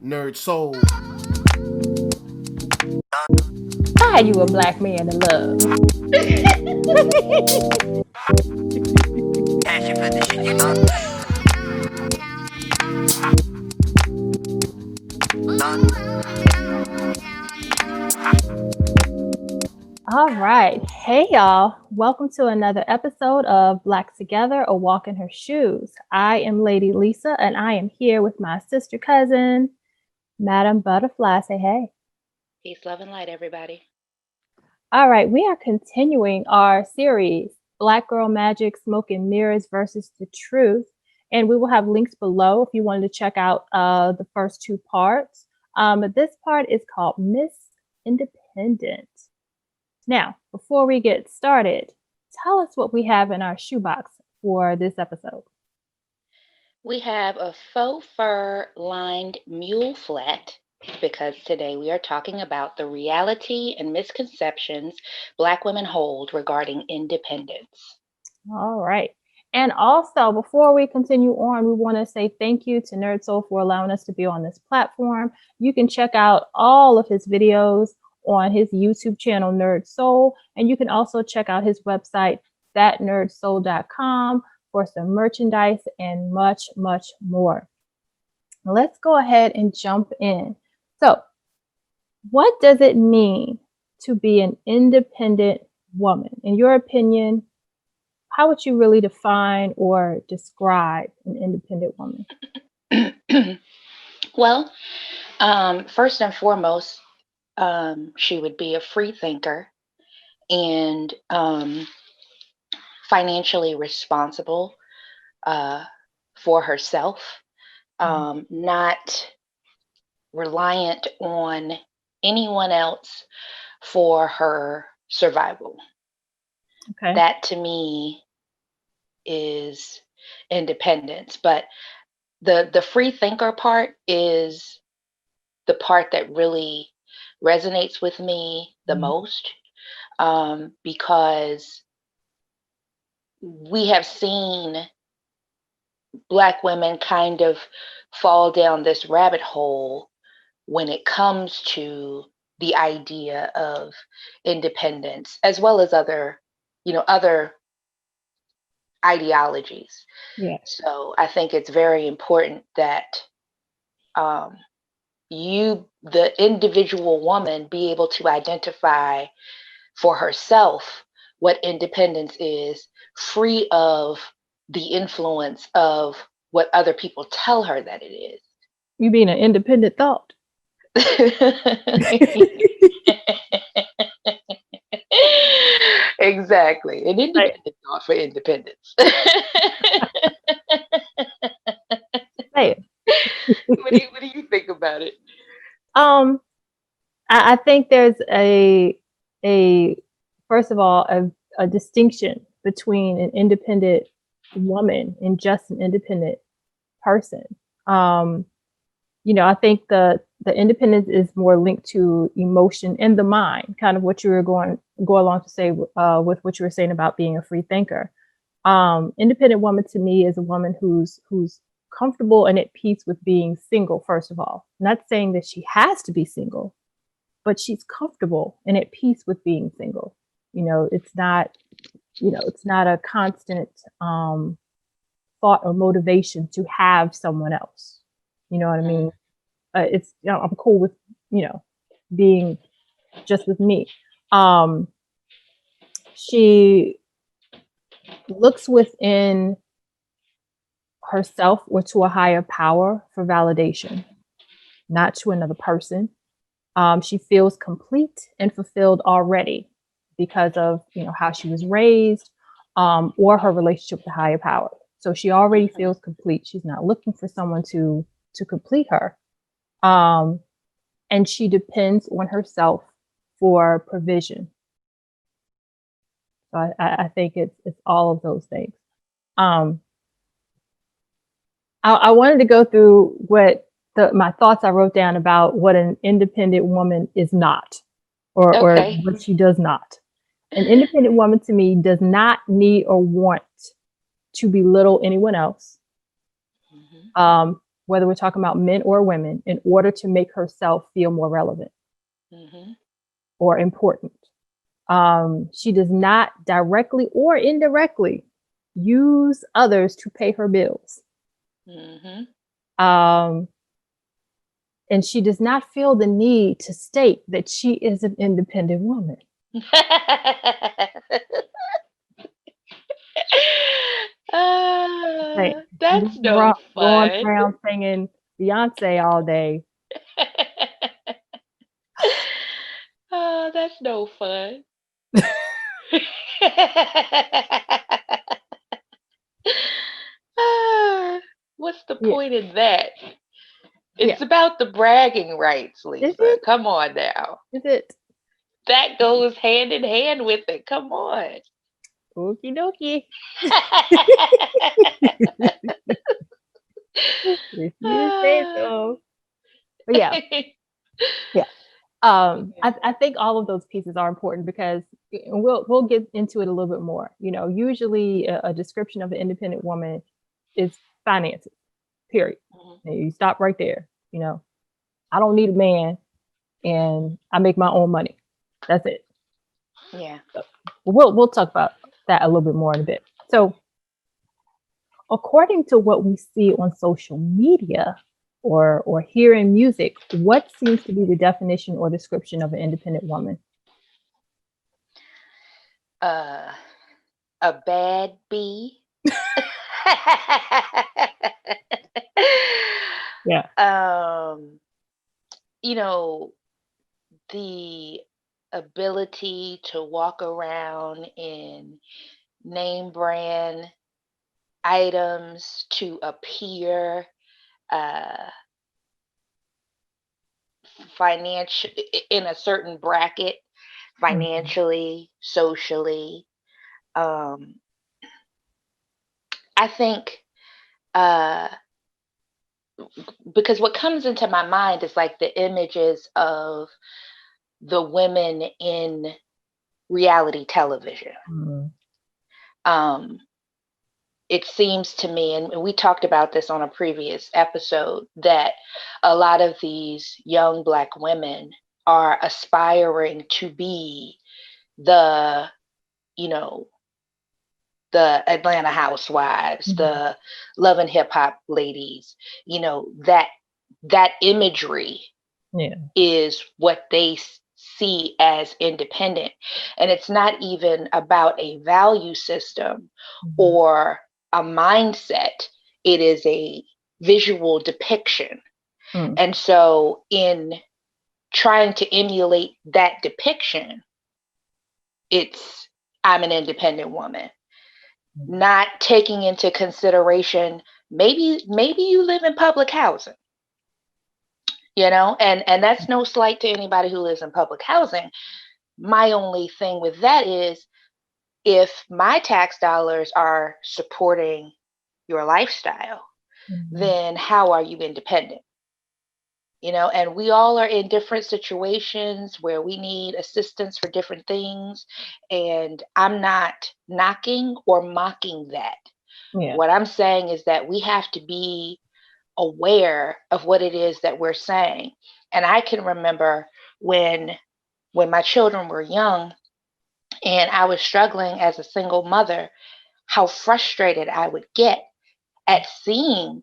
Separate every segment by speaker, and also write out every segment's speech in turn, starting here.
Speaker 1: NERDSoul.
Speaker 2: I had you a black man to love. All right. Hey, y'all. Welcome to another episode of Black Together, A Walk in Her Shoes. I am Lady Lisa, and I am here with my sister cousin, Madam Butterfly. Say hey.
Speaker 3: Peace, love, and light, everybody.
Speaker 2: All right. We are continuing our series, Black Girl Magic, Smoke and Mirrors versus the Truth. And we will have links below if you wanted to check out the first two parts. But this part is called Misindependent. Now, before we get started, tell us what we have in our shoebox for this episode.
Speaker 3: We have a faux fur lined mule flat because today we are talking about the reality and misconceptions Black women hold regarding independence.
Speaker 2: All right. And also, before we continue on, we want to say thank you to NERDSoul for allowing us to be on this platform. You can check out all of his videos on his YouTube channel, NERDSoul, and you can also check out his website, thatnerdsoul.com, for some merchandise and much, much more. Let's go ahead and jump in. So, what does it mean to be an independent woman? In your opinion, how would you really define or describe an independent woman?
Speaker 3: Well, first and foremost, she would be a free thinker and financially responsible for herself, not reliant on anyone else for her survival.
Speaker 2: Okay.
Speaker 3: That to me is independence. But the free thinker part is the part that really resonates with me the most, because we have seen Black women kind of fall down this rabbit hole when it comes to the idea of independence, as well as other ideologies.
Speaker 2: Yeah.
Speaker 3: So I think it's very important that the individual woman, be able to identify for herself what independence is, free of the influence of what other people tell her that it is.
Speaker 2: You being an independent thought.
Speaker 3: Exactly. An independent thought for independence.
Speaker 2: Say it.
Speaker 3: What do you think about it?
Speaker 2: I think there's a first of all a distinction between an independent woman and just an independent person. I think the independence is more linked to emotion and the mind, kind of what you were go along to say with what you were saying about being a free thinker. Independent woman to me is a woman who's comfortable and at peace with being single, first of all. Not saying that she has to be single, but she's comfortable and at peace with being single. It's not a constant thought or motivation to have someone else. You know what I mean? I'm cool with, being just with me. She looks within herself or to a higher power for validation, not to another person. She feels complete and fulfilled already because of, how she was raised, or her relationship with the higher power. So she already feels complete. She's not looking for someone to complete her. And she depends on herself for provision. So I think it's all of those things. I wanted to go through what my thoughts I wrote down about what an independent woman is not, or what she does not. An independent woman to me does not need or want to belittle anyone else. whether we're talking about men or women, in order to make herself feel more relevant or important. She does not directly or indirectly use others to pay her bills. And she does not feel the need to state that she is an independent woman.
Speaker 3: That's no fun.
Speaker 2: Going around singing Beyonce all day.
Speaker 3: That's no fun. What's the point in that? It's about the bragging rights, Lisa. Come on now.
Speaker 2: Is it?
Speaker 3: That goes hand in hand with it. Come on.
Speaker 2: Okie dokie. If you say so. But yeah. I think all of those pieces are important because we'll get into it a little bit more. You know, usually a description of an independent woman is finances, period. And you stop right there. You know, I don't need a man and I make my own money. That's it.
Speaker 3: Yeah.
Speaker 2: So we'll talk about that a little bit more in a bit. So according to what we see on social media or hear in music, what seems to be the definition or description of an independent woman?
Speaker 3: A bad bee.
Speaker 2: Yeah.
Speaker 3: You know, the ability to walk around in name brand items to appear financial in a certain bracket, financially, socially. I think because what comes into my mind is like the images of the women in reality television. It seems to me, and we talked about this on a previous episode, that a lot of these young Black women are aspiring to be the, you know, the Atlanta Housewives, the Love and Hip Hop ladies, you know, that imagery is what they see as independent. And it's not even about a value system or a mindset. It is a visual depiction. And so in trying to emulate that depiction, it's I'm an independent woman. Not taking into consideration maybe you live in public housing, you know, and that's no slight to anybody who lives in public housing. My only thing with that is if my tax dollars are supporting your lifestyle, then how are you independent? You know, and we all are in different situations where we need assistance for different things. And I'm not knocking or mocking that. What I'm saying is that we have to be aware of what it is that we're saying. And I can remember when my children were young and I was struggling as a single mother, how frustrated I would get at seeing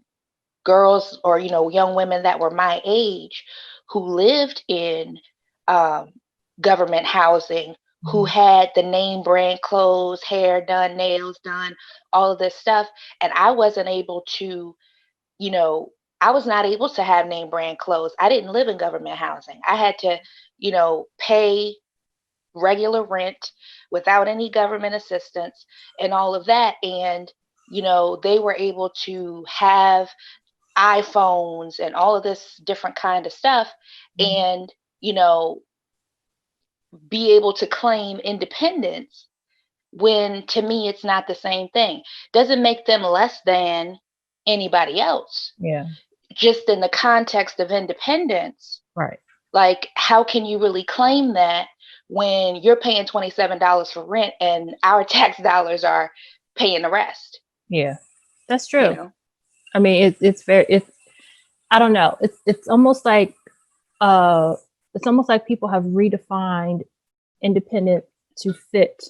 Speaker 3: girls or, you know, young women that were my age who lived in government housing, who had the name brand clothes, hair done, nails done, all of this stuff. And I wasn't able to, you know, I was not able to have name brand clothes. I didn't live in government housing. I had to, you know, pay regular rent without any government assistance and all of that. And, you know, they were able to have iPhones and all of this different kind of stuff and, you know, be able to claim independence when to me it's not the same thing. Doesn't make them less than anybody else. Just in the context of independence. Like, how can you really claim that when you're paying $27 for rent and our tax dollars are paying the rest?
Speaker 2: That's true. You know? I mean, it's very I don't know. It's almost like people have redefined independent to fit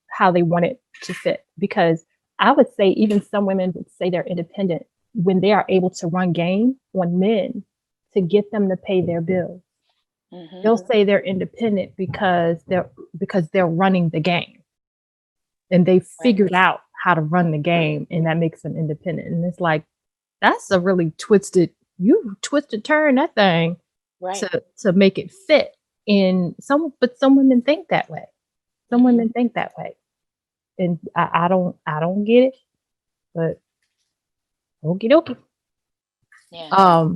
Speaker 2: how they want it to fit. Because I would say even some women would say they're independent when they are able to run game on men to get them to pay their bills.
Speaker 3: Mm-hmm.
Speaker 2: They'll say they're independent because they're running the game and they figured out how to run the game, and that makes them independent. And it's like, that's a really twisted turn that thing
Speaker 3: Right.
Speaker 2: to make it fit. But some women think that way. Some women think that way. And I don't get it, but okie dokie.
Speaker 3: Yeah.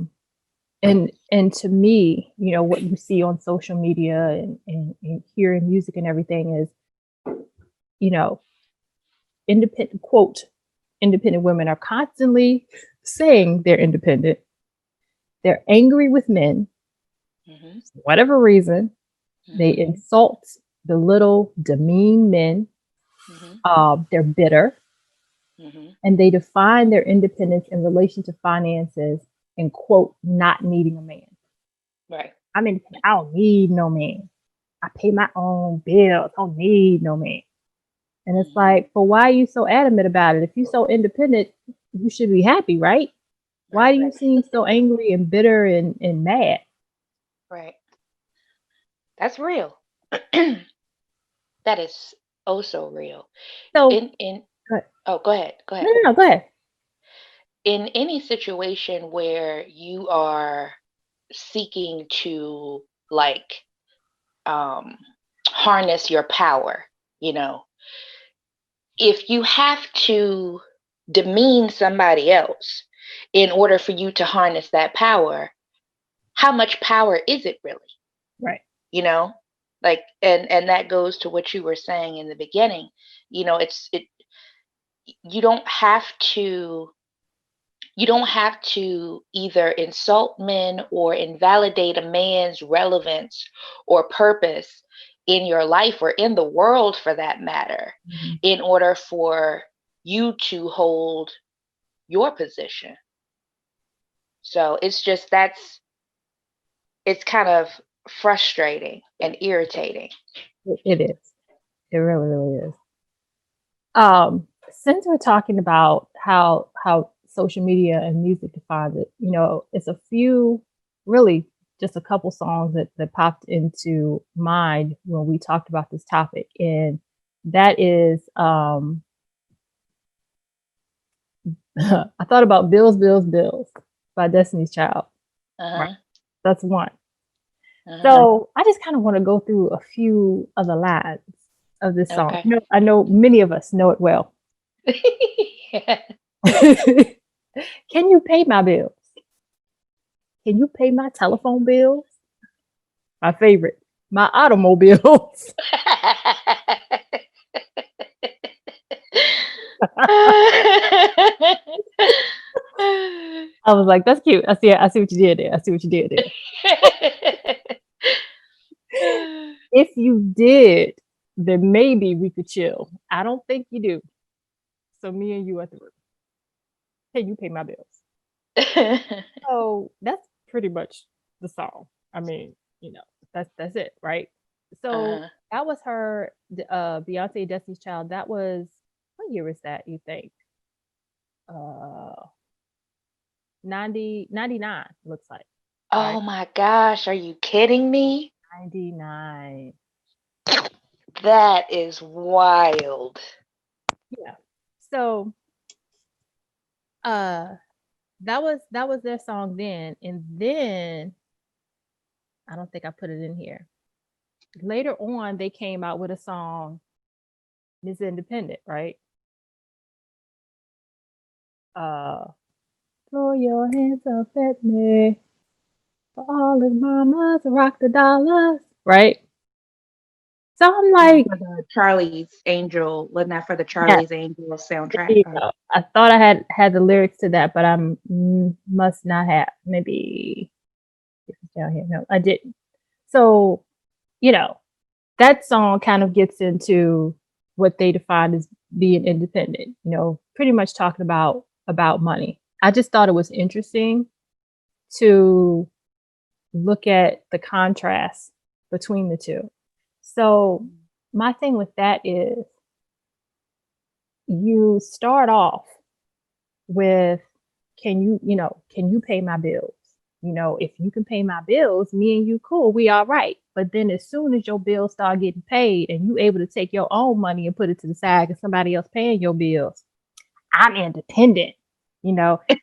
Speaker 2: And to me, you know, what you see on social media and hearing music and everything is, you know, independent women are constantly saying they're independent. They're angry with men, for whatever reason. They insult, belittle, demean men. They're bitter, and they define their independence in relation to finances and quote, not needing a man.
Speaker 3: Right.
Speaker 2: I mean, I don't need no man. I pay my own bills. I don't need no man. And it's like, but why are you so adamant about it? If you're so independent, you should be happy, right? Why do you seem so angry and bitter and mad?
Speaker 3: Right. That's real. That is oh so real.
Speaker 2: So,
Speaker 3: Go ahead.
Speaker 2: no, go ahead.
Speaker 3: In any situation where you are seeking to like harness your power, you know, if you have to demean somebody else in order for you to harness that power, how much power is it really?
Speaker 2: Right.
Speaker 3: You know, like, and that goes to what you were saying in the beginning. You know, you don't have to either insult men or invalidate a man's relevance or purpose in your life or in the world for that matter in order for you to hold your position. So it's just it's kind of frustrating and irritating.
Speaker 2: It is. It really, really is. Since we're talking about how social media and music defines it, you know, it's really just a couple songs that popped into mind when we talked about this topic, and that is I thought about Bills, Bills, Bills by Destiny's Child. Right. That's one. So I just kind of want to go through a few of the lines of this song. You know, I know many of us know it well. Can you pay my bills? Can you pay my telephone bills? My favorite, my automobiles. I was like, that's cute. I see what you did there. If you did, then maybe we could chill. I don't think you do. So me and you are through. Can you pay my bills? So that's pretty much the song. I mean, you know, that's it, right? So that was her, Beyonce, Destiny's Child. That was, what year was that, you think? 99, looks like.
Speaker 3: Oh right? My gosh, are you kidding me?
Speaker 2: 99.
Speaker 3: That is wild.
Speaker 2: Yeah. So that was their song then. And then I don't think I put it in here. Later on, they came out with a song, Misindependent, right? Throw your hands up at me. For all the mamas, rock the dollars, right? So I'm like,
Speaker 3: for the Charlie's Angel, wasn't that for the Charlie's Angel soundtrack?
Speaker 2: I thought I had the lyrics to that, but I must not have. Maybe it's down here. No, I didn't. So, you know, that song kind of gets into what they define as being independent. You know, pretty much talking about about money. I just thought it was interesting to look at the contrast between the two. So my thing with that is you start off with, can you pay my bills? If you can pay my bills, me and you cool, we all right. But then as soon as your bills start getting paid and you able to take your own money and put it to the side because somebody else paying your bills, I'm independent. Clothes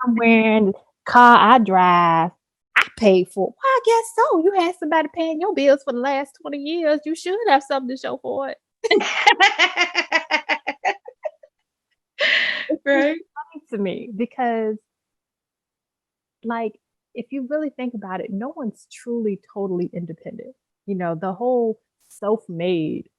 Speaker 2: I'm wearing, car I drive, I paid for. Well, I guess so. You had somebody paying your bills for the last 20 years. You should have something to show for it. It's just
Speaker 3: Right.
Speaker 2: funny to me because, like, if you really think about it, no one's truly totally independent. The whole self-made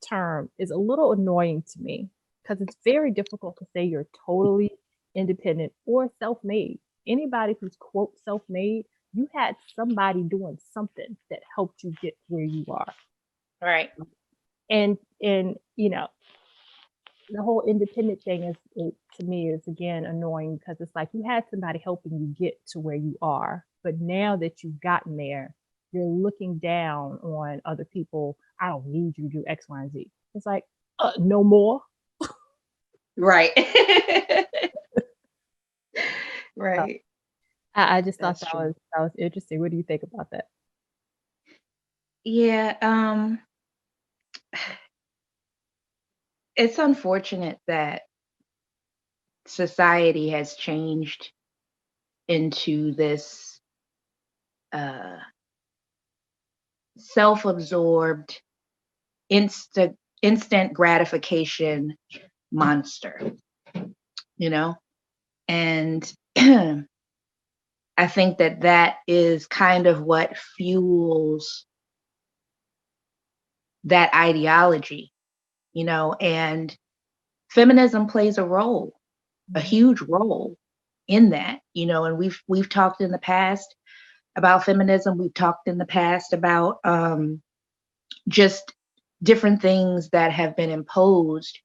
Speaker 2: term is a little annoying to me because it's very difficult to say you're totally independent or self-made. Anybody who's quote self-made, you had somebody doing something that helped you get where you are.
Speaker 3: Right.
Speaker 2: And the whole independent thing to me is again annoying because it's like you had somebody helping you get to where you are, but now that you've gotten there, you're looking down on other people. I don't need you to do X, Y, and Z. It's like, no more.
Speaker 3: Right.
Speaker 2: So
Speaker 3: Right.
Speaker 2: I just thought
Speaker 3: That's
Speaker 2: that
Speaker 3: true.
Speaker 2: was interesting. What do you think about that?
Speaker 3: Yeah. It's unfortunate that society has changed into this uh, self-absorbed, instant gratification monster, you know? And I think that is kind of what fuels that ideology, and feminism plays a role, a
Speaker 2: Mhm.
Speaker 3: huge role in that, and we've talked in the past about feminism. We've talked in the past about just different things that have been imposed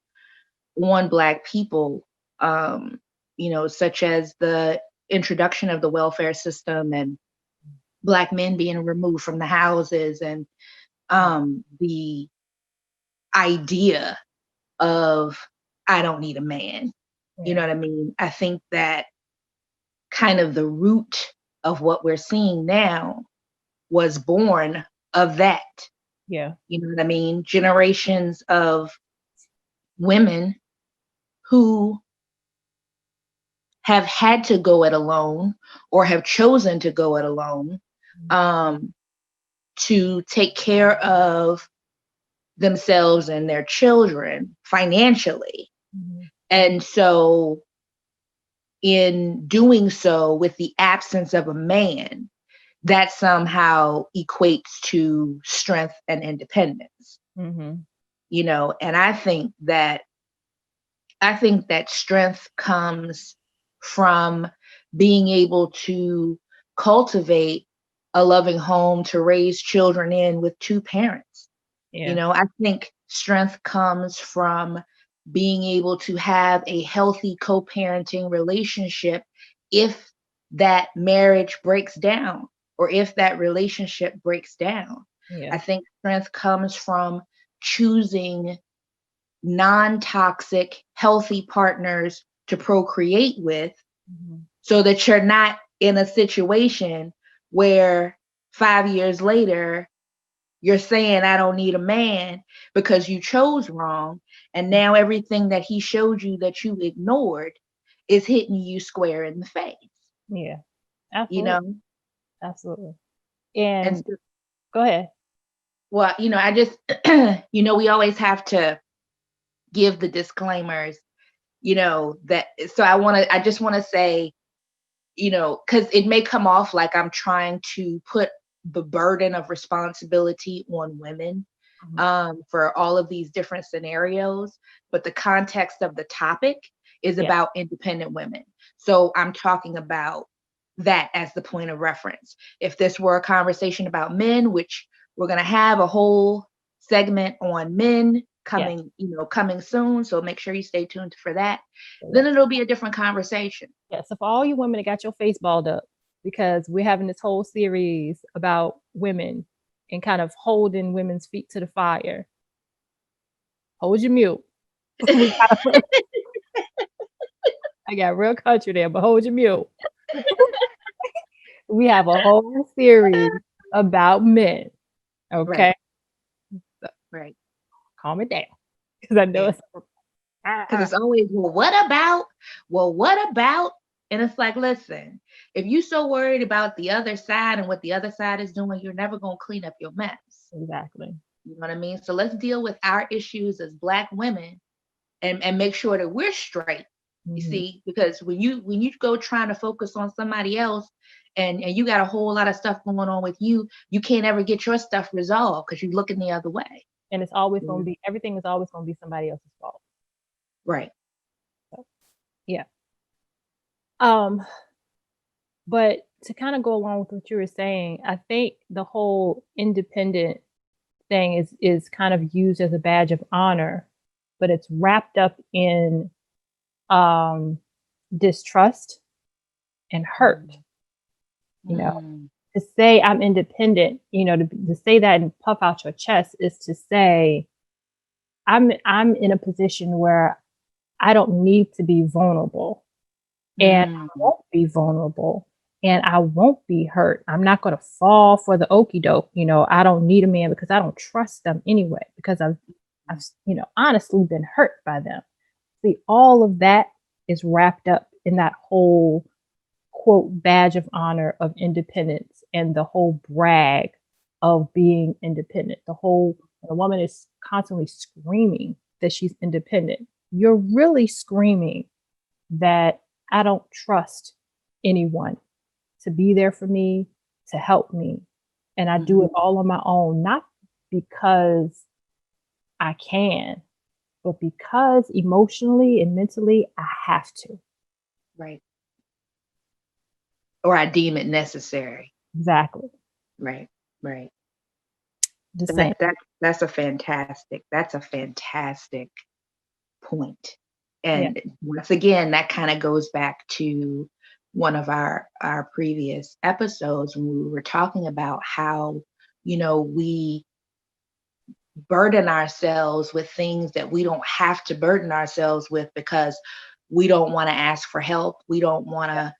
Speaker 3: on Black people, such as the introduction of the welfare system and Black men being removed from the houses, and
Speaker 2: Right.
Speaker 3: the idea of I don't need a man. You know
Speaker 2: Yeah.
Speaker 3: what I mean? I think that kind of the root of what we're seeing now was born of that.
Speaker 2: Yeah.
Speaker 3: You know what I mean? Generations of women who have had to go it alone or have chosen to go it alone,
Speaker 2: Mhm.
Speaker 3: um, to take care of themselves and their children financially.
Speaker 2: Mhm.
Speaker 3: And so, in doing so with the absence of a man, that somehow equates to strength and independence,
Speaker 2: Mhm.
Speaker 3: and I think that strength comes from being able to cultivate a loving home to raise children in with two parents.
Speaker 2: Yeah.
Speaker 3: I think strength comes from being able to have a healthy co-parenting relationship if that marriage breaks down or if that relationship breaks down. I
Speaker 2: Yeah.
Speaker 3: think strength comes from choosing non-toxic, healthy partners to procreate with
Speaker 2: Mhm.
Speaker 3: so that you're not in a situation where 5 years later you're saying I don't need a man because you chose wrong. And now everything that he showed you that you ignored is hitting you square in the face,
Speaker 2: Yeah.
Speaker 3: you
Speaker 2: Absolutely.
Speaker 3: know?
Speaker 2: Absolutely.
Speaker 3: And
Speaker 2: And
Speaker 3: so,
Speaker 2: go ahead.
Speaker 3: well, I just, we always have to give the disclaimers, that, so I just want to say, because it may come off like I'm trying to put the burden of responsibility on women,
Speaker 2: Mhm.
Speaker 3: for all of these different scenarios, but the context of the topic is
Speaker 2: Yeah.
Speaker 3: about independent women. So I'm talking about that as the point of reference. If this were a conversation about men, which we're going to have a whole segment on men, coming, coming soon. So make sure you stay tuned for that.
Speaker 2: Yeah.
Speaker 3: Then it'll be a different conversation.
Speaker 2: Yeah. So for all you women that got your face balled up, because we're having this whole series about women and kind of holding women's feet to the fire. Hold your mute. I got real country there, but hold your mute. We have a whole series about men. Okay. So
Speaker 3: Right.
Speaker 2: calm it down. Because I know
Speaker 3: Yeah.
Speaker 2: it's
Speaker 3: Because it's always, well, what about? Well, what about? And it's like, listen, if you're so worried about the other side and what the other side is doing, you're never going to clean up your mess.
Speaker 2: exactly.
Speaker 3: You know what I mean? So let's deal with our issues as Black women and make sure that we're straight. You see, because when you go trying to focus on somebody else and you got a whole lot of stuff going on with you, you can't ever get your stuff resolved because you're looking the other way.
Speaker 2: And it's always going to be, everything is always going to be somebody else's fault.
Speaker 3: Right.
Speaker 2: So, yeah. But to kind of go along with what you were saying, I think the whole independent thing is kind of used as a badge of honor, but it's wrapped up in distrust and hurt. You know, to say I'm independent, to say that and puff out your chest is to say I'm in a position where I don't need to be vulnerable, and I won't be vulnerable, and I won't be hurt. I'm not going to fall for the okie doke. I don't need a man because I don't trust them anyway, because I've honestly been hurt by them. See, all of that is wrapped up in that whole quote badge of honor of independence and the whole brag of being independent. When a woman is constantly screaming that she's independent, you're really screaming that I don't trust anyone to be there for me, to help me. And I do it all on my own, not because I can, but because emotionally and mentally I have to.
Speaker 3: Right. Or I deem it necessary.
Speaker 2: Exactly.
Speaker 3: Right.
Speaker 2: The same.
Speaker 3: That's a fantastic point. And once again, that kind of goes back to one of our previous episodes when we were talking about how, we burden ourselves with things that we don't have to burden ourselves with because we don't want to ask for help. We don't want to,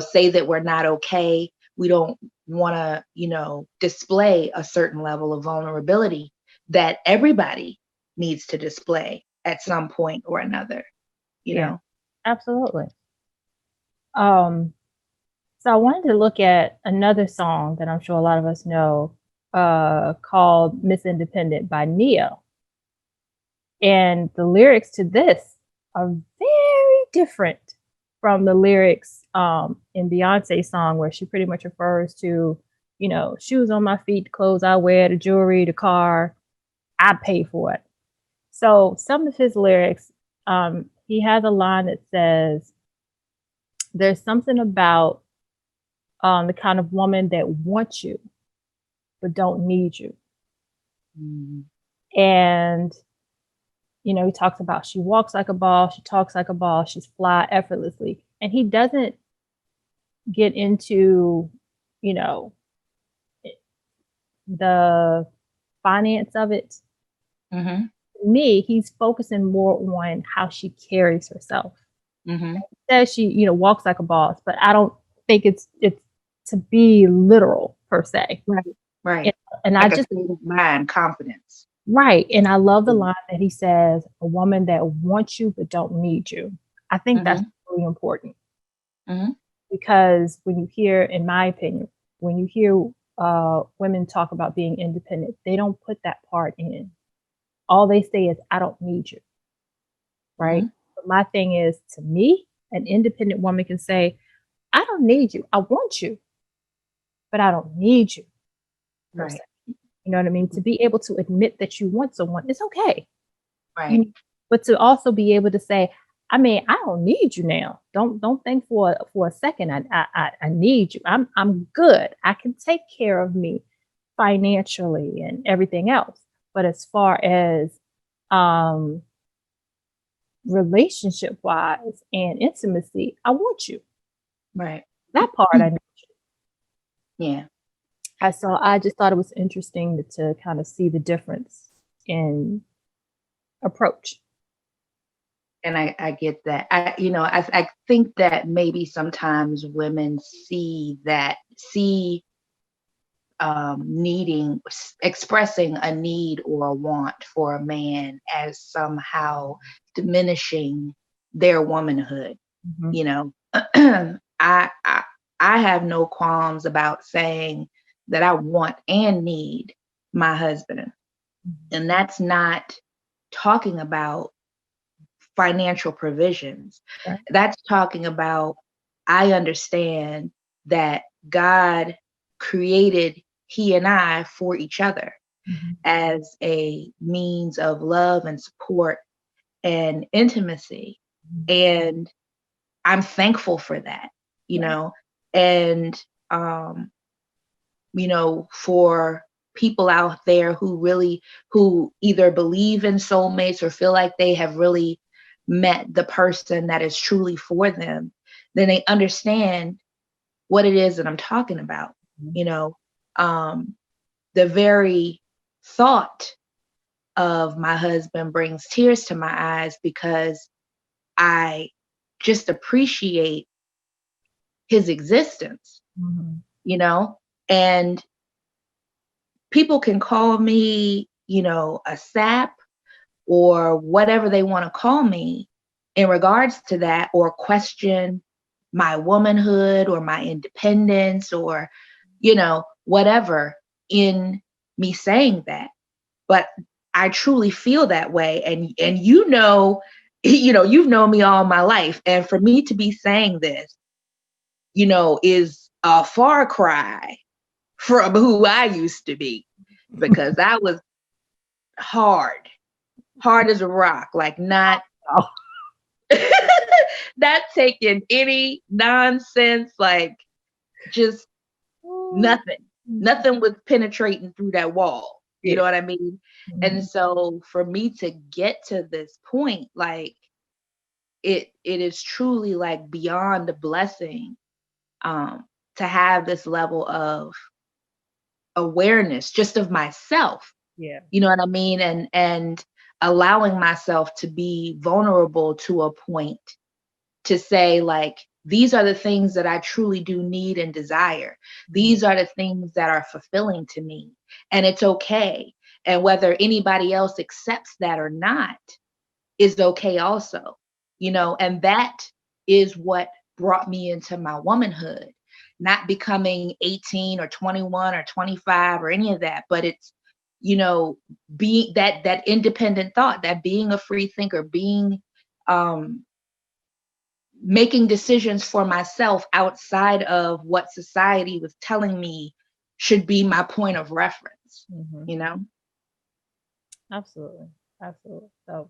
Speaker 3: say that we're not okay. We don't want to, display a certain level of vulnerability that everybody needs to display at some point or another, you know?
Speaker 2: Absolutely. So I wanted to look at another song that I'm sure a lot of us know, called Misindependent by Neyo. And the lyrics to this are very different from the lyrics in Beyonce's song, where she pretty much refers to, shoes on my feet, clothes I wear, the jewelry, the car, I pay for it. So some of his lyrics, he has a line that says, there's something about the kind of woman that wants you, but don't need you. And, he talks about she walks like a boss, she talks like a boss, she's fly effortlessly. And he doesn't get into, the finance of it. Me, he's focusing more on how she carries herself. Says she, walks like a boss, but I don't think it's to be literal per se.
Speaker 3: Right.
Speaker 2: And
Speaker 3: like
Speaker 2: I just
Speaker 3: mind confidence.
Speaker 2: Right. And I love the line that he says, a woman that wants you but don't need you. I think that's really important. Because when you hear, in my opinion, when you hear women talk about being independent, they don't put that part in. All they say is, I don't need you. Right. But my thing is, to me, an independent woman can say, I don't need you. I want you, but I don't need you.
Speaker 3: Right.
Speaker 2: You know what I mean? To be able to admit that you want someone is okay.
Speaker 3: Right.
Speaker 2: But to also be able to say, I don't need you now. Don't think for a second I need you. I'm good. I can take care of me financially and everything else. But as far as relationship wise and intimacy, I want you.
Speaker 3: Right.
Speaker 2: That part I know.
Speaker 3: Yeah.
Speaker 2: So I just thought it was interesting to kind of see the difference in approach.
Speaker 3: And I get that. I think that maybe sometimes women see needing, expressing a need or a want for a man as somehow diminishing their womanhood.
Speaker 2: Mm-hmm.
Speaker 3: You know, I have no qualms about saying that I want and need my husband.
Speaker 2: Mm-hmm.
Speaker 3: And that's not talking about financial provisions.
Speaker 2: Right.
Speaker 3: That's talking about, I understand that God created he and I for each other
Speaker 2: Mm-hmm.
Speaker 3: as a means of love and support and intimacy. And I'm thankful for that, you
Speaker 2: Right.
Speaker 3: know, and, for people out there who either believe in soulmates or feel like they have really met the person that is truly for them, then they understand what it is that I'm talking about.
Speaker 2: Mm-hmm.
Speaker 3: You know, the very thought of my husband brings tears to my eyes because I just appreciate his existence,
Speaker 2: Mm-hmm.
Speaker 3: you know, and people can call me, a sap or whatever they want to call me in regards to that, or question my womanhood or my independence or, whatever in me saying that. But I truly feel that way. And you've known me all my life. And for me to be saying this, is a far cry from who I used to be, because that was hard as a rock, like not
Speaker 2: Oh.
Speaker 3: not taking any nonsense, like just nothing was penetrating through that wall. You
Speaker 2: Yeah.
Speaker 3: know what I mean?
Speaker 2: Mm-hmm.
Speaker 3: And so for me to get to this point, like it is truly like beyond a blessing, to have this level of awareness just of myself.
Speaker 2: Yeah.
Speaker 3: You know what I mean? And allowing myself to be vulnerable to a point to say, like, these are the things that I truly do need and desire. These are the things that are fulfilling to me. And it's okay. And whether anybody else accepts that or not is okay also. And that is what brought me into my womanhood, not becoming 18 or 21 or 25 or any of that, but it's, being that independent thought, that being a free thinker, being, making decisions for myself outside of what society was telling me should be my point of reference,
Speaker 2: Mm-hmm.
Speaker 3: you know?
Speaker 2: Absolutely. Absolutely. So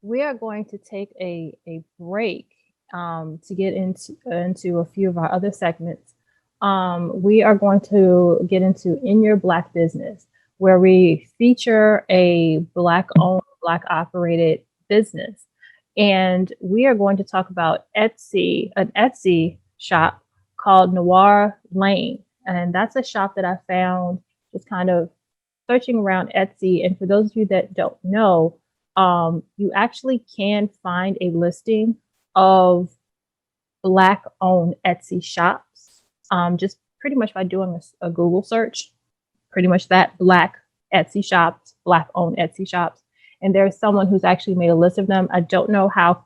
Speaker 2: we are going to take a break to get into a few of our other segments. We are going to get into In Your Black Business, where we feature a Black owned, Black operated business. And we are going to talk about Etsy, an Etsy shop called Noir Lane. And that's a shop that I found just kind of searching around Etsy. And for those of you that don't know, you actually can find a listing of Black owned Etsy shops, just pretty much by doing a Google search, pretty much that Black Etsy shops, Black owned Etsy shops. And there's someone who's actually made a list of them. I don't know how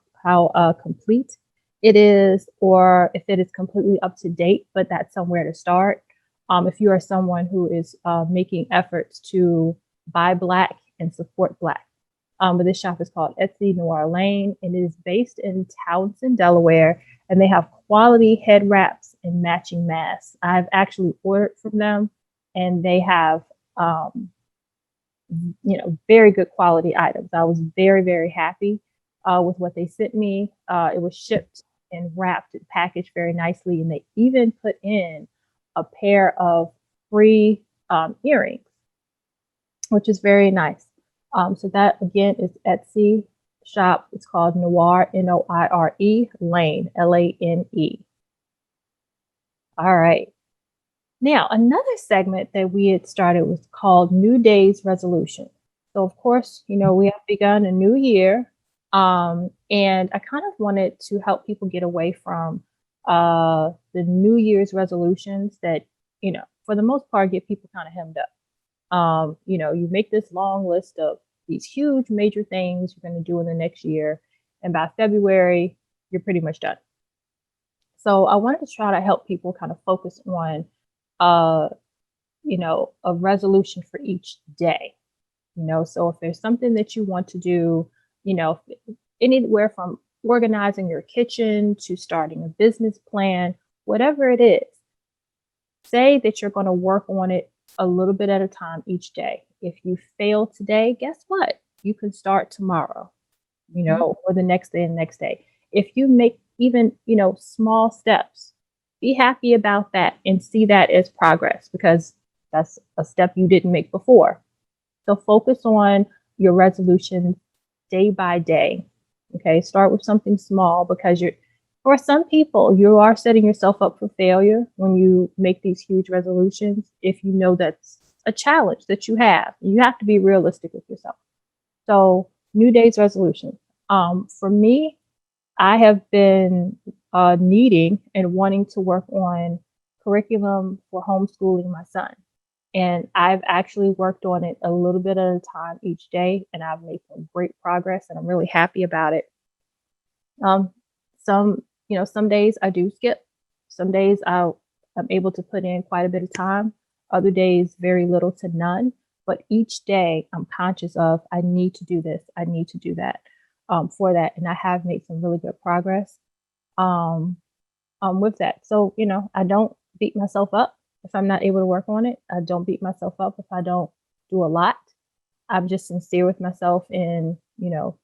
Speaker 2: complete it is or if it is completely up to date, but that's somewhere to start. If you are someone who is making efforts to buy Black and support Black. But this shop is called Etsy Noir Lane, and it is based in Townsend, Delaware, and they have quality head wraps and matching masks. I've actually ordered from them, and they have, very good quality items. I was very, very happy with what they sent me. It was shipped and wrapped and packaged very nicely, and they even put in a pair of free earrings, which is very nice. So that again is Etsy shop. It's called Noire, Noire Lane, Lane. All right. Now, another segment that we had started was called New Day's Resolution. So, of course, we have begun a new year. And I kind of wanted to help people get away from the New Year's resolutions that, for the most part, get people kind of hemmed up. You make this long list of these huge major things you're going to do in the next year. And by February, you're pretty much done. So I wanted to try to help people kind of focus on, uh, a resolution for each day. So if there's something that you want to do, anywhere from organizing your kitchen to starting a business plan, whatever it is, say that you're going to work on it a little bit at a time each day. If you fail today, guess what? You can start tomorrow, or the next day and next day. If you make even, small steps, be happy about that and see that as progress because that's a step you didn't make before. So focus on your resolutions day by day. Okay, start with something small because for some people, you are setting yourself up for failure when you make these huge resolutions. If you know that's a challenge that you have to be realistic with yourself. So, New Day's resolution. For me, I have been needing and wanting to work on curriculum for homeschooling my son. And I've actually worked on it a little bit at a time each day, and I've made some great progress, and I'm really happy about it. Um, some days I do skip. Some days I'm able to put in quite a bit of time. Other days, very little to none. But each day, I'm conscious of I need to do this. I need to do that for that, and I have made some really good progress um, with that. So I don't beat myself up if I'm not able to work on it. I don't beat myself up if I don't do a lot. I'm just sincere with myself in,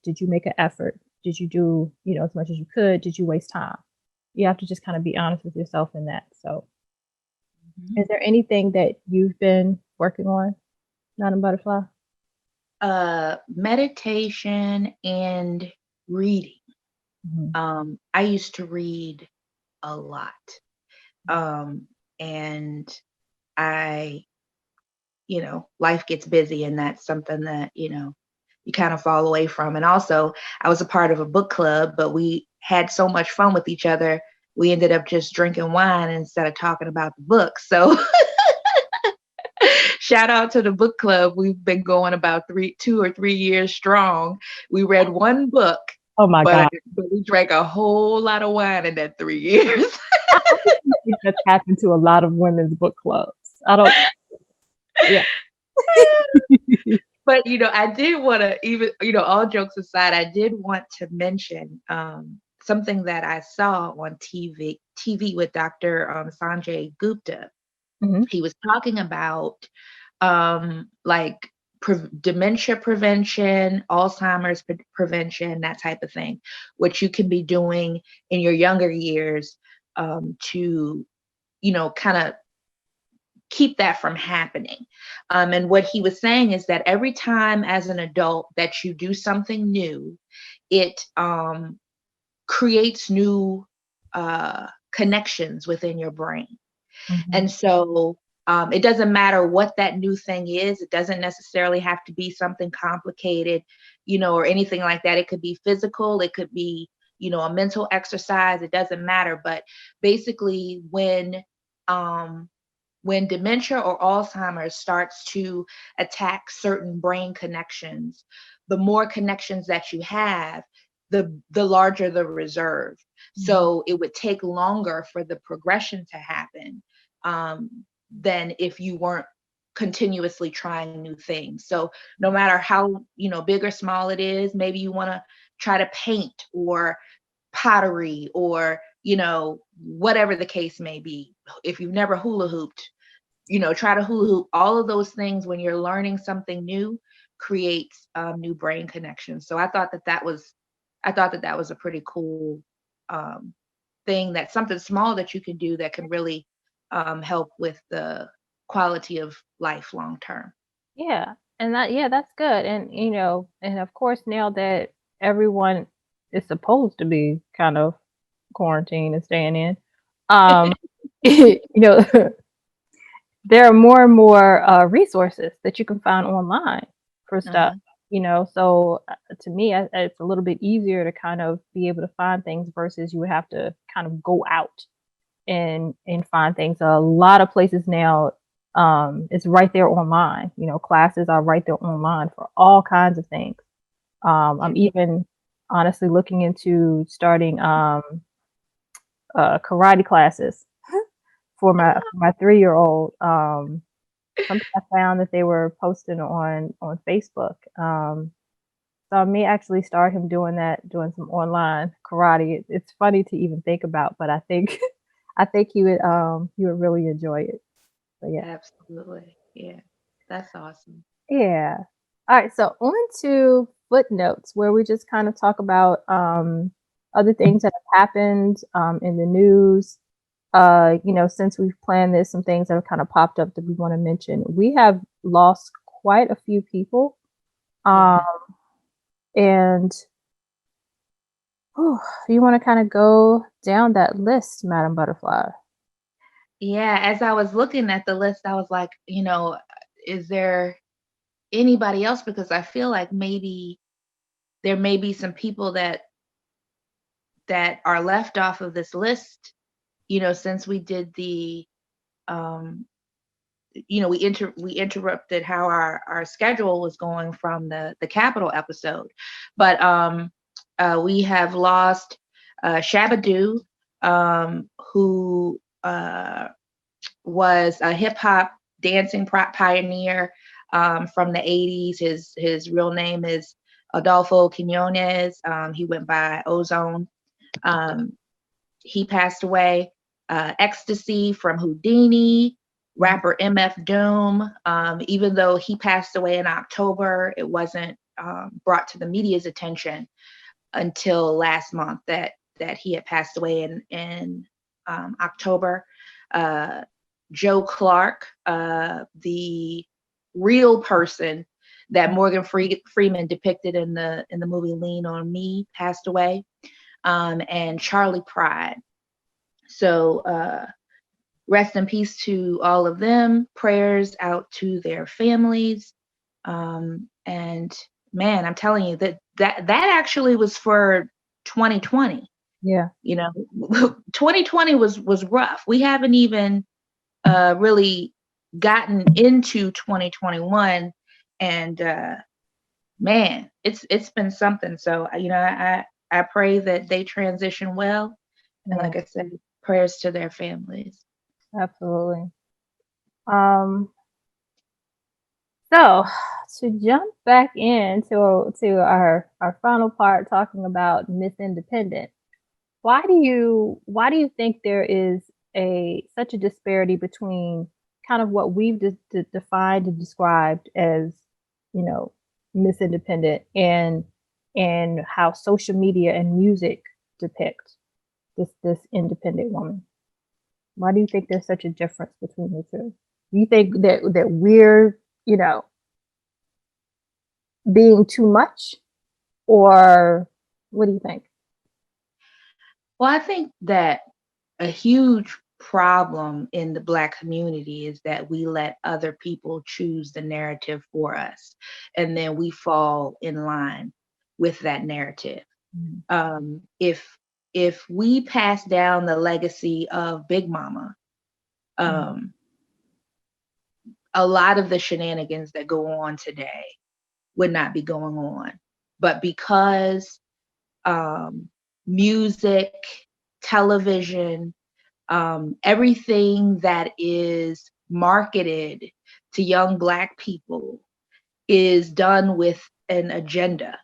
Speaker 2: did you make an effort? Did you do, as much as you could? Did you waste time? You have to just kind of be honest with yourself in that. So, is there anything that you've been working on, Not a Butterfly?
Speaker 3: Meditation and reading.
Speaker 2: Mm-hmm.
Speaker 3: I used to read a lot. And I, life gets busy and that's something that, you kind of fall away from. And also, I was a part of a book club, but we had so much fun with each other. We ended up just drinking wine instead of talking about the book. So shout out to the book club. We've been going about 2 or 3 years strong. We read one book,
Speaker 2: Oh my God.
Speaker 3: but we drank a whole lot of wine in that 3 years.
Speaker 2: I think that's happened to a lot of women's book clubs. I don't, yeah.
Speaker 3: But I did want to even, all jokes aside, I did want to mention something that I saw on TV with Dr. Sanjay Gupta.
Speaker 2: Mm-hmm.
Speaker 3: He was talking about like dementia prevention, Alzheimer's prevention, that type of thing, which you can be doing in your younger years to, kind of keep that from happening. And what he was saying is that every time as an adult that you do something new, it creates new connections within your brain.
Speaker 2: Mm-hmm.
Speaker 3: And so it doesn't matter what that new thing is. It doesn't necessarily have to be something complicated, or anything like that. It could be physical. It could be, a mental exercise. It doesn't matter. But basically, when dementia or Alzheimer's starts to attack certain brain connections, the more connections that you have, the larger the reserve.
Speaker 2: Mm-hmm.
Speaker 3: So it would take longer for the progression to happen than if you weren't continuously trying new things. So no matter how big or small it is, maybe you want to try to paint or pottery or whatever the case may be. If you've never hula hooped, try to hula hoop. All of those things, when you're learning something new, creates new brain connections. So I thought that was a pretty cool thing, that's something small that you can do that can really help with the quality of life long term.
Speaker 2: Yeah. And that's good. And and of course now that everyone is supposed to be kind of quarantined and staying in, um, know, there are more and more resources that you can find online for stuff.
Speaker 3: Uh-huh.
Speaker 2: So to me, it's a little bit easier to kind of be able to find things versus you would have to kind of go out and find things. A lot of places now, it's right there online. Classes are right there online for all kinds of things.
Speaker 3: Yeah.
Speaker 2: I'm even honestly looking into starting karate classes for my 3-year-old. Something I found that they were posting on Facebook. So I may actually start him doing that, doing some online karate. It's funny to even think about, but I think I think he would really enjoy it. So yeah.
Speaker 3: Absolutely. Yeah. That's awesome.
Speaker 2: Yeah. All right, so on to footnotes where we just kind of talk about other things that have happened in the news. Since we've planned this, some things that have kind of popped up that we want to mention. We have lost quite a few people. Um,
Speaker 3: Yeah.
Speaker 2: and you want to kind of go down that list, Madam Butterfly?
Speaker 3: Yeah. As I was looking at the list, I was like, is there anybody else? Because I feel like maybe there may be some people that are left off of this list, since we did the um we interrupted how our schedule was going from the Capitol episode. But we have lost Shabadoo, who was a hip hop dancing pioneer from the 80s. His real name is Adolfo Quinones. He went by Ozone. Um, he passed away. Ecstasy from Houdini, rapper MF Doom. Even though he passed away in October, it wasn't brought to the media's attention until last month that he had passed away in October. Uh, Joe Clark, the real person that Morgan Freeman depicted in the movie Lean on Me, passed away. And Charlie Pride. So rest in peace to all of them. Prayers out to their families. And man, I'm telling you that actually was for 2020.
Speaker 2: Yeah.
Speaker 3: 2020 was rough. We haven't even really gotten into 2021, and man, it's been something. So I pray that they transition well, and
Speaker 2: Yeah,
Speaker 3: like I said, prayers to their families.
Speaker 2: absolutely. Um, so to jump back into our final part, talking about Misindependent, why do you think there is a such a disparity between kind of what we've defined and described as you know Misindependent and how social media and music depict this independent woman? Why do you think there's such a difference between the two? Do you think that we're, being too much, or what do you think?
Speaker 3: Well, I think that a huge problem in the Black community is that we let other people choose the narrative for us, and then we fall in line with that narrative.
Speaker 2: Mhm.
Speaker 3: If we pass down the legacy of Big Mama,
Speaker 2: Mhm.
Speaker 3: um, a lot of the shenanigans that go on today would not be going on. But because um, music, television, everything that is marketed to young Black people is done with an agenda.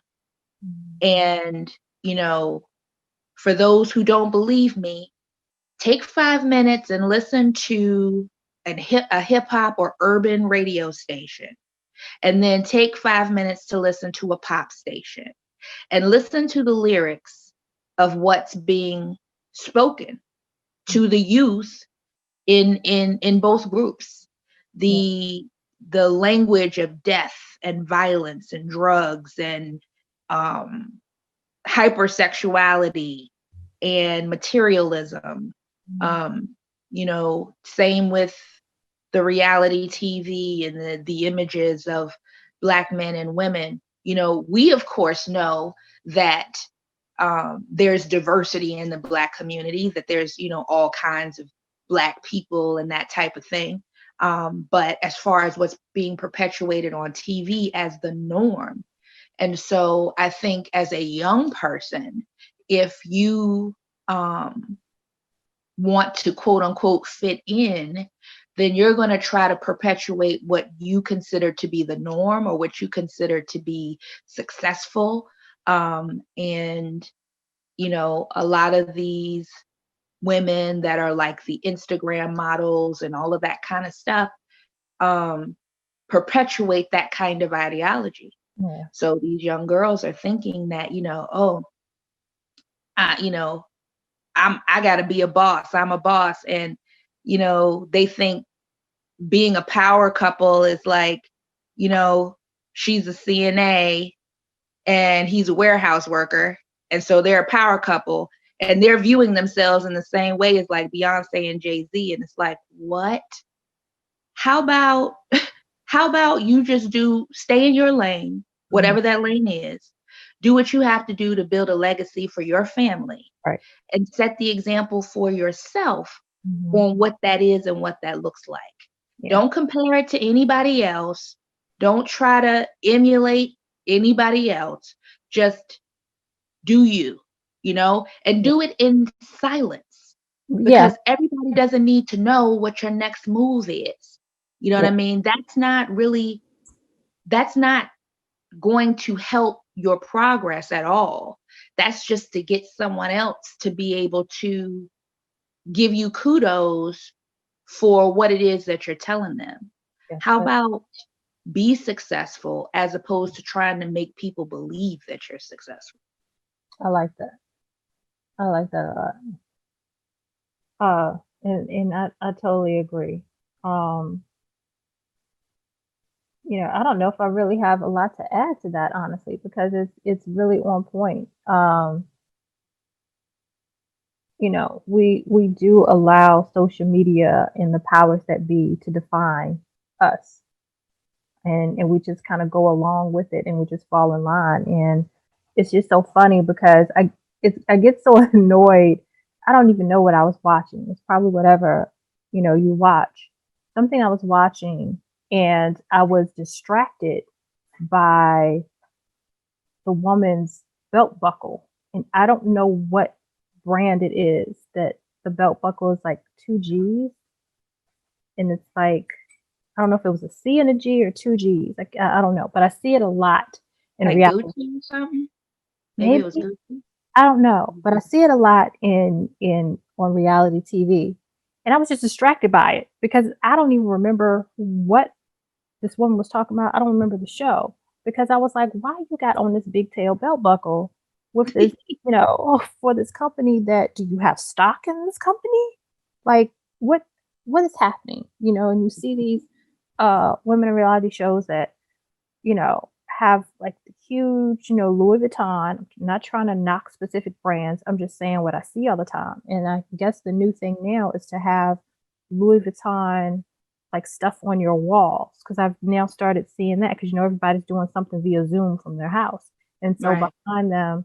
Speaker 2: Mhm.
Speaker 3: And, you know, for those who don't believe me, take 5 minutes and listen to a hip hop or urban radio station. And then take 5 minutes to listen to a pop station and listen to the lyrics of what's being spoken to the youth in both groups.
Speaker 2: Yeah.
Speaker 3: The the language of death and violence and drugs and hypersexuality and materialism. Same with the reality TV and the images of Black men and women. We of course know that there's diversity in the Black community, that there's, all kinds of Black people and that type of thing. But as far as what's being perpetuated on TV as the norm. And so I think as a young person, if you want to quote unquote fit in, then you're going to try to perpetuate what you consider to be the norm or what you consider to be successful. And, a lot of these women that are like the Instagram models and all of that kind of stuff perpetuate that kind of ideology.
Speaker 2: Yeah.
Speaker 3: So these young girls are thinking that, I got to be a boss. I'm a boss. And, they think being a power couple is like, she's a CNA and he's a warehouse worker. And so they're a power couple and they're viewing themselves in the same way as like Beyonce and Jay-Z. And it's like, what? How about you just stay in your lane, whatever that lane is, do what you have to do to build a legacy for your family,
Speaker 2: right,
Speaker 3: and set the example for yourself on what that is and what that looks like. Yeah. Don't compare it to anybody else. Don't try to emulate anybody else. Just do you, and do it in silence, because everybody doesn't need to know what your next move is. You know what I mean? That's not going to help your progress at all. That's just to get someone else to be able to give you kudos for what it is that you're telling them. How about be successful as opposed to trying to make people believe that you're successful?
Speaker 2: I like that. I like that a lot. And I totally agree. I don't know if I really have a lot to add to that, honestly, because it's really on point. We do allow social media and the powers that be to define us. And we just kind of go along with it and we just fall in line. And it's just so funny because I get so annoyed. I don't even know what I was watching. It's probably whatever, you watch. Something I was watching and I was distracted by the woman's belt buckle. And I don't know what brand it is that the belt buckle is like 2Gs. And it's like, I don't know if it was a C and a G or 2Gs. Like, I don't know, but I see it a lot in
Speaker 3: like
Speaker 2: reality.
Speaker 3: Gucci or something? Maybe it was Gucci.
Speaker 2: I don't know, but I see it a lot on reality TV. And I was just distracted by it because I don't even remember what this woman was talking about. I don't remember the show because I was like, why you got on this big tail belt buckle with this, for this company do you have stock in this company? Like what is happening? And you see these women in reality shows that, have like the huge, Louis Vuitton. I'm not trying to knock specific brands. I'm just saying what I see all the time. And I guess the new thing now is to have Louis Vuitton like stuff on your walls, because I've now started seeing that because everybody's doing something via Zoom from their house. And so behind them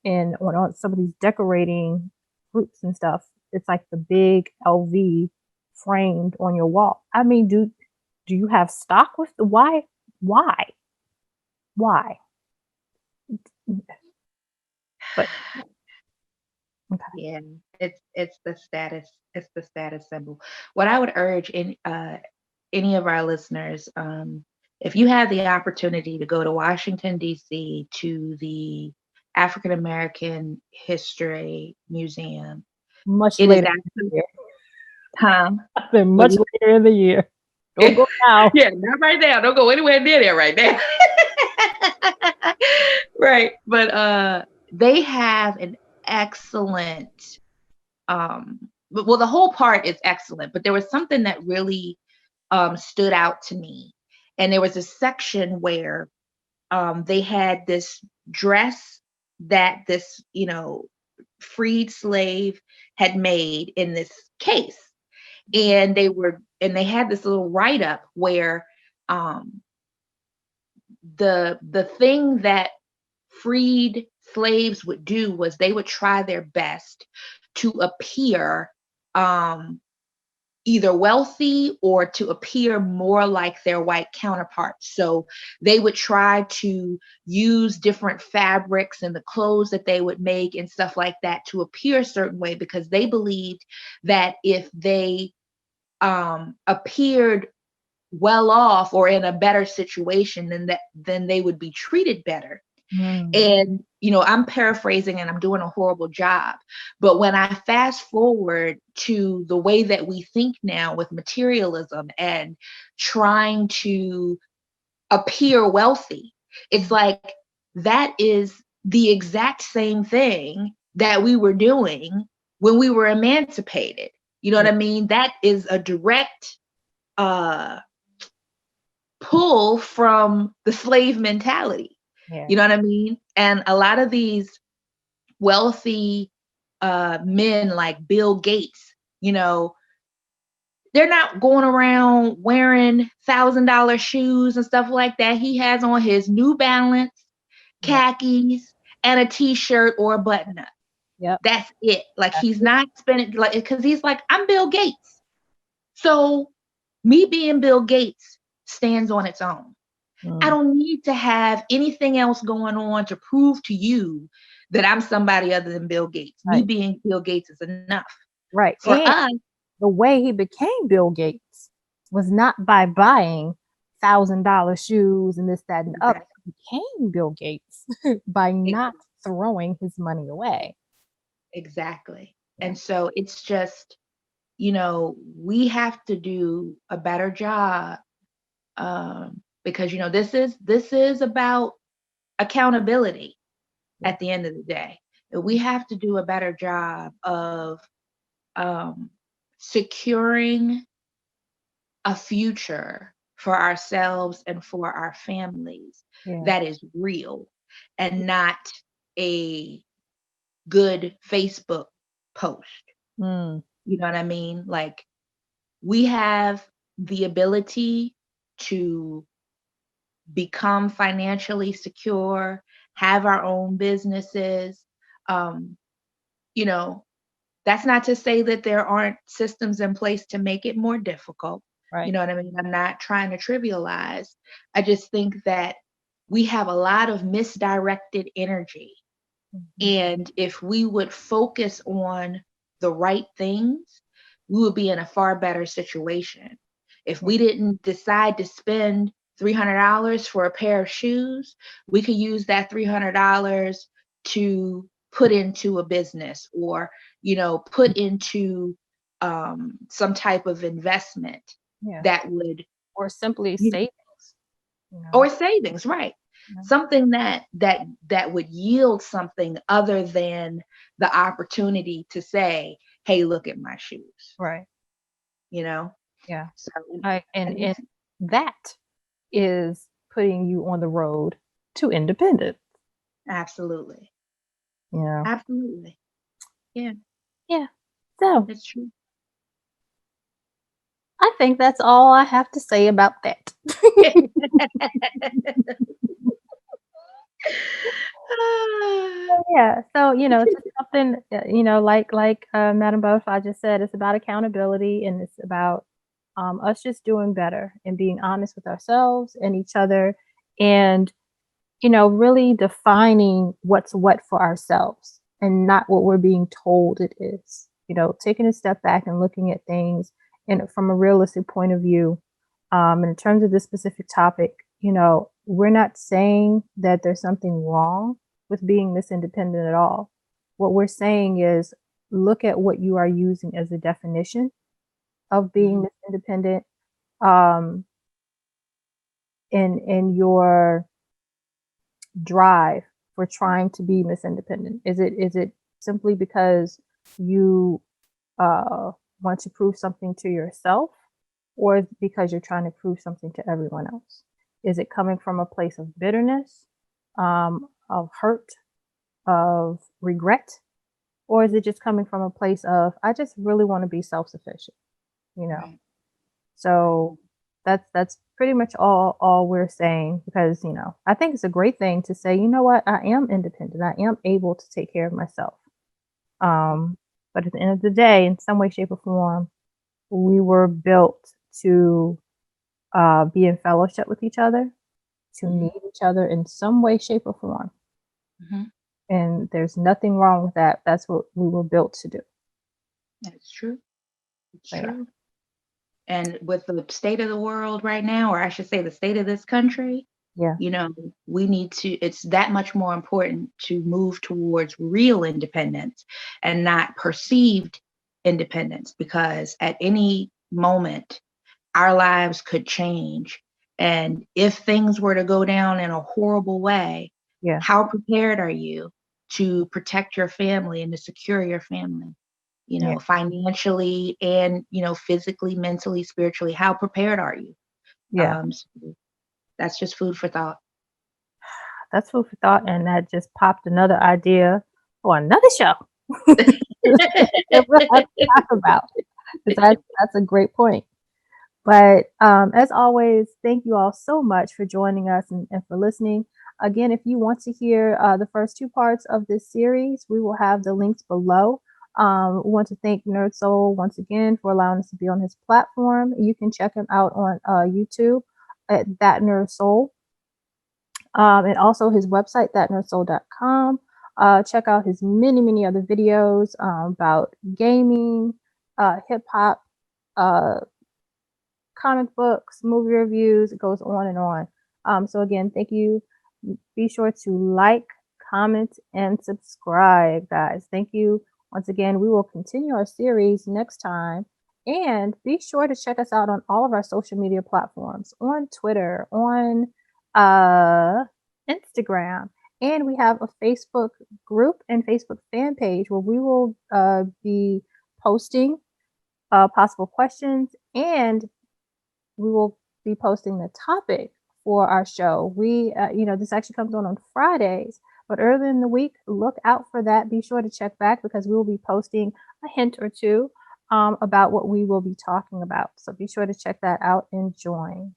Speaker 2: and on some of these decorating groups and stuff, it's like the big LV framed on your wall. I mean, do you have stock with the why? But okay.
Speaker 3: Yeah, it's the status symbol. What I would urge in any of our listeners, if you have the opportunity to go to Washington, D.C. to the African American History Museum,
Speaker 2: much later in the year. I said much later in the year. Don't go now.
Speaker 3: Yeah, not right now. Don't go anywhere near there right now. Right. But they have an excellent, well, the whole part is excellent, but there was something that really stood out to me.
Speaker 1: and there was a section where they had this dress that this, freed slave had made in this case. And they had this little write-up where the thing that freed slaves would do was they would try their best to appear either wealthy or to appear more like their white counterparts. So they would try to use different fabrics and the clothes that they would make and stuff like that to appear a certain way, because they believed that if they appeared well off or in a better situation, then they would be treated better. And I'm paraphrasing and I'm doing a horrible job, but when I fast forward to the way that we think now with materialism and trying to appear wealthy, it's like that is the exact same thing that we were doing when we were emancipated. You know what I mean? That is a direct pull from the slave mentality.
Speaker 2: Yeah.
Speaker 1: You know what I mean? And a lot of these wealthy men like Bill Gates, they're not going around wearing $1,000 shoes and stuff like that. He has on his New Balance, khakis, and a t-shirt or a button-up.
Speaker 2: Yep.
Speaker 1: That's it. Like he's not spending, like, because he's like, I'm Bill Gates. So me being Bill Gates stands on its own. I don't need to have anything else going on to prove to you that I'm somebody other than Bill Gates.
Speaker 2: Right.
Speaker 1: Me being Bill Gates is enough.
Speaker 2: Right.
Speaker 1: For
Speaker 2: and
Speaker 1: us,
Speaker 2: the way he became Bill Gates was not by buying $1,000 shoes and this, that, and the other. He became Bill Gates by not throwing his money away.
Speaker 1: Exactly. And so it's just, we have to do a better job because this is about accountability at the end of the day. We have to do a better job of securing a future for ourselves and for our families that is real and not a good Facebook post. You know what I mean? Like, we have the ability to become financially secure, have our own businesses. That's not to say that there aren't systems in place to make it more difficult.
Speaker 2: Right.
Speaker 1: You know what I mean? I'm not trying to trivialize. I just think that we have a lot of misdirected energy. And if we would focus on the right things, we would be in a far better situation. If we didn't decide to spend $300 for a pair of shoes, we could use that $300 to put into a business or, put into some type of investment that would,
Speaker 2: or simply savings.
Speaker 1: or savings, right? Something that would yield something other than the opportunity to say, hey, look at my shoes.
Speaker 2: Right.
Speaker 1: Yeah.
Speaker 2: So and that is putting you on the road to independence.
Speaker 1: Absolutely.
Speaker 2: Yeah.
Speaker 1: Absolutely. Yeah.
Speaker 2: Yeah. So
Speaker 1: that's true.
Speaker 2: I think that's all I have to say about that. Yeah. So, it's just something, like Madam Butterfly just said, it's about accountability and it's about us just doing better and being honest with ourselves and each other and, really defining what's what for ourselves and not what we're being told it is. Taking a step back and looking at things from a realistic point of view. And in terms of this specific topic, we're not saying that there's something wrong with being Miss Independent at all. What we're saying is look at what you are using as a definition of being Miss Independent, in your drive for trying to be Miss Independent. Is it simply because you want to prove something to yourself, or because you're trying to prove something to everyone else? Is it coming from a place of bitterness, of hurt, of regret? Or is it just coming from a place of, I just really want to be self-sufficient, you know?
Speaker 1: Right.
Speaker 2: So that's pretty much all we're saying, because, you know, I think it's a great thing to say, you know what, I am independent. I am able to take care of myself. But at the end of the day, in some way, shape, or form, we were built to be in fellowship with each other, to
Speaker 1: Mhm.
Speaker 2: need each other in some way, shape, or form.
Speaker 1: Mhm.
Speaker 2: And there's nothing wrong with that. That's what we were built to do.
Speaker 1: That's true. It's
Speaker 2: So, yeah.
Speaker 1: true. And with the state of the world right now, or I should say the state of this country,
Speaker 2: Yeah.
Speaker 1: you know, we need to, it's that much more important to move towards real independence and not perceived independence, because at any moment, our lives could change. And if things were to go down in a horrible way,
Speaker 2: Yeah.
Speaker 1: how prepared are you to protect your family and to secure your family? You
Speaker 2: Yeah.
Speaker 1: know, financially and, you know, physically, mentally, spiritually, how prepared are you?
Speaker 2: Yeah.
Speaker 1: So that's just food for thought.
Speaker 2: That's food for thought. And that just popped another idea for another show that we'll have to talk about. Because that's a great point. But as always, thank you all so much for joining us and for listening. Again, if you want to hear the first two parts of this series, we will have the links below. We want to thank NERDSoul once again for allowing us to be on his platform. You can check him out on YouTube at That NERDSoul, and also his website, thatnerdsoul.com. Check out his many other videos about gaming, hip hop, comic books, movie reviews. It goes on and on. So again, thank you. Be sure to like, comment, and subscribe, guys. Thank you once again. We will continue our series next time. And be sure to check us out on all of our social media platforms, on Twitter, on Instagram. And we have a Facebook group and Facebook fan page where we will be posting possible questions, and we will be posting the topic for our show. This actually comes on Fridays, but earlier in the week, look out for that. Be sure to check back, because we will be posting a hint or two about what we will be talking about. So be sure to check that out and join.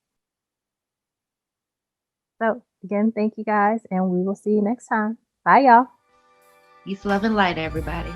Speaker 2: So again, thank you guys, and we will see you next time. Bye, y'all.
Speaker 1: Peace, love, and light, everybody.